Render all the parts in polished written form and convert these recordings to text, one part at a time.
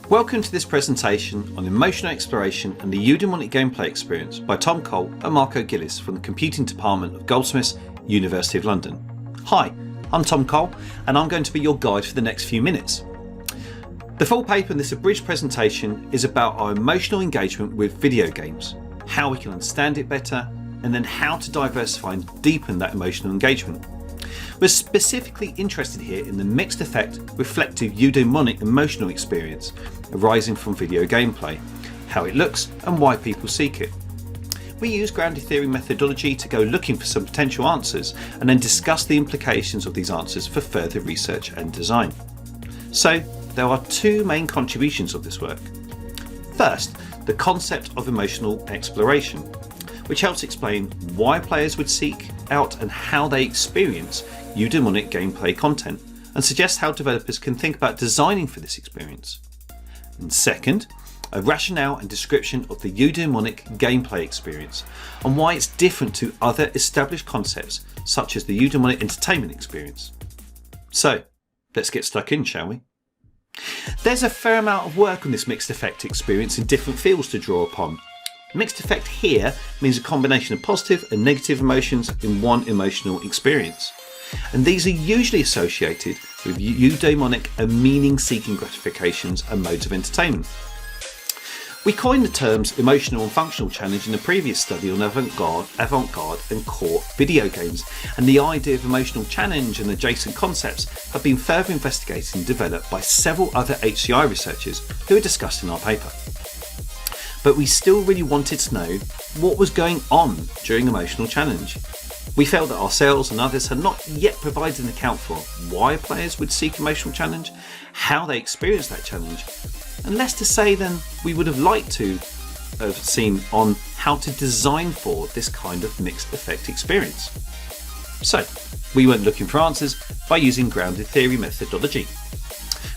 Welcome to this presentation on emotional exploration and the eudaimonic gameplay experience by Tom Cole and Marco Gillis from the Computing Department of Goldsmiths, University of London. Hi, I'm Tom Cole and I'm going to be your guide for the next few minutes. The full paper in this abridged presentation is about our emotional engagement with video games, how we can understand it better, and then how to diversify and deepen that emotional engagement. We're specifically interested here in the mixed effect reflective eudaimonic emotional experience arising from video gameplay, how it looks and why people seek it. We use grounded theory methodology to go looking for some potential answers and then discuss the implications of these answers for further research and design. So there are two main contributions of this work. First, the concept of emotional exploration, which helps explain why players would seek out and how they experience eudaimonic gameplay content, and suggests how developers can think about designing for this experience. And second, a rationale and description of the eudaimonic gameplay experience and why it's different to other established concepts such as the eudaimonic entertainment experience. So let's get stuck in, shall we? There's a fair amount of work on this mixed effect experience in different fields to draw upon. Mixed effect here means a combination of positive and negative emotions in one emotional experience. And these are usually associated with eudaimonic and meaning-seeking gratifications and modes of entertainment. We coined the terms emotional and functional challenge in a previous study on avant-garde and core video games, and the idea of emotional challenge and adjacent concepts have been further investigated and developed by several other HCI researchers who are discussed in our paper. But we still really wanted to know what was going on during emotional challenge. We felt that ourselves and others had not yet provided an account for why players would seek emotional challenge, how they experience that challenge, and less to say than we would have liked to have seen on how to design for this kind of mixed effect experience. So we went looking for answers by using grounded theory methodology.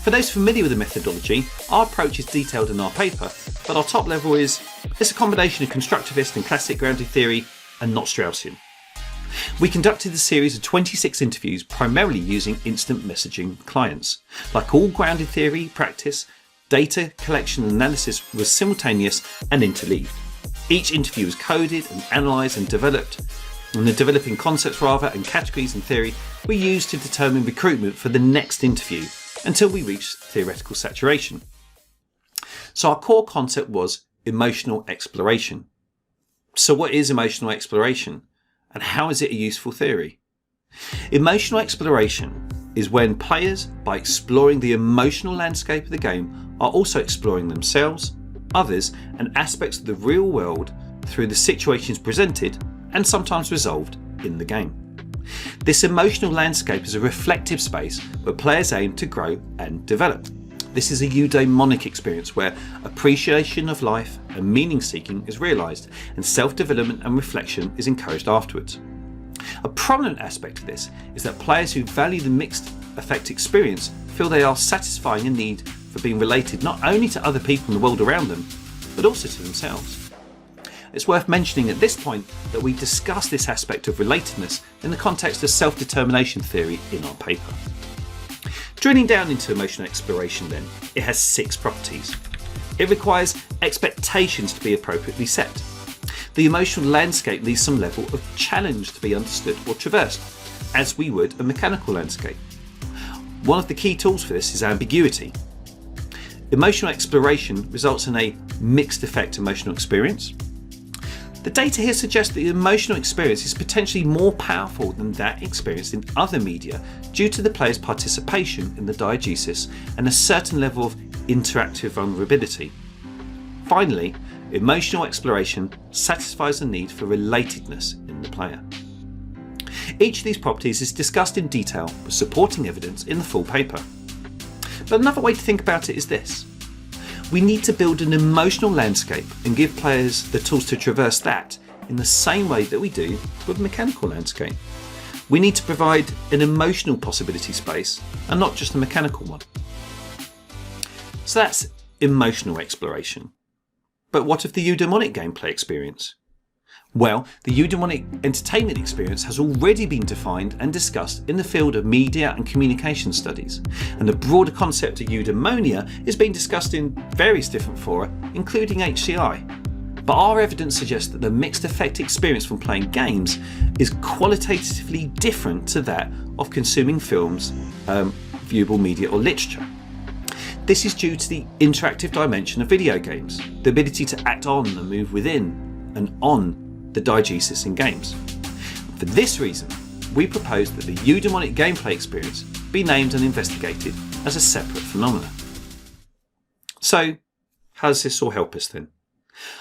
For those familiar with the methodology, our approach is detailed in our paper, but our top level is it's a combination of constructivist and classic grounded theory and not Straussian. We conducted a series of 26 interviews primarily using instant messaging clients. Like all grounded theory practice, data collection and analysis was simultaneous and interleaved. Each interview was coded and analysed and developed, and the developing concepts and categories and theory we used to determine recruitment for the next interview until we reached theoretical saturation. So our core concept was emotional exploration. So what is emotional exploration? And how is it a useful theory? Emotional exploration is when players, by exploring the emotional landscape of the game, are also exploring themselves, others, and aspects of the real world through the situations presented and sometimes resolved in the game. This emotional landscape is a reflective space where players aim to grow and develop. This is a eudaimonic experience where appreciation of life and meaning seeking is realised and self-development and reflection is encouraged afterwards. A prominent aspect of this is that players who value the mixed effect experience feel they are satisfying a need for being related not only to other people in the world around them, but also to themselves. It's worth mentioning at this point that we discuss this aspect of relatedness in the context of self-determination theory in our paper. Drilling down into emotional exploration then, it has 6 properties. It requires expectations to be appropriately set. The emotional landscape needs some level of challenge to be understood or traversed, as we would a mechanical landscape. One of the key tools for this is ambiguity. Emotional exploration results in a mixed effect emotional experience. The data here suggests that the emotional experience is potentially more powerful than that experienced in other media due to the player's participation in the diegesis and a certain level of interactive vulnerability. Finally, emotional exploration satisfies the need for relatedness in the player. Each of these properties is discussed in detail with supporting evidence in the full paper. But another way to think about it is this. We need to build an emotional landscape and give players the tools to traverse that in the same way that we do with a mechanical landscape. We need to provide an emotional possibility space and not just a mechanical one. So that's emotional exploration. But what of the eudaimonic gameplay experience? Well, the eudaimonic entertainment experience has already been defined and discussed in the field of media and communication studies, and the broader concept of eudaimonia is being discussed in various different fora, including HCI. But our evidence suggests that the mixed effect experience from playing games is qualitatively different to that of consuming films, viewable media or literature. This is due to the interactive dimension of video games, the ability to act on and move within and on the diegesis in games. For this reason, we propose that the eudaimonic gameplay experience be named and investigated as a separate phenomenon. So, how does this all help us then?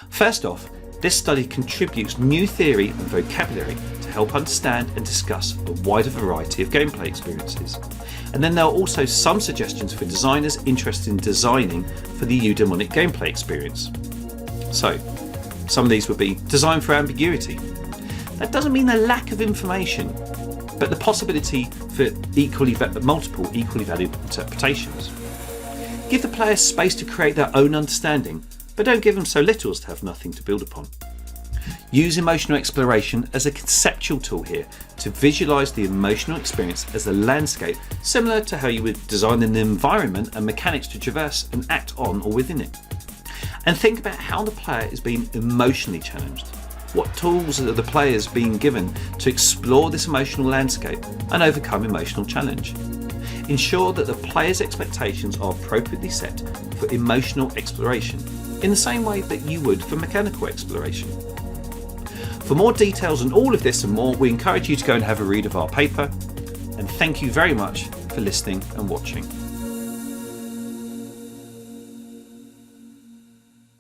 First off, this study contributes new theory and vocabulary to help understand and discuss a wider variety of gameplay experiences. And then there are also some suggestions for designers interested in designing for the eudaimonic gameplay experience. So, some of these would be design for ambiguity. That doesn't mean a lack of information, but the possibility for multiple equally valid interpretations. Give the players space to create their own understanding, but don't give them so little as to have nothing to build upon. Use emotional exploration as a conceptual tool here to visualise the emotional experience as a landscape, similar to how you would design an environment and mechanics to traverse and act on or within it. And think about how the player is being emotionally challenged. What tools are the players being given to explore this emotional landscape and overcome emotional challenge? Ensure that the player's expectations are appropriately set for emotional exploration, in the same way that you would for mechanical exploration. For more details on all of this and more, we encourage you to go and have a read of our paper. And thank you very much for listening and watching.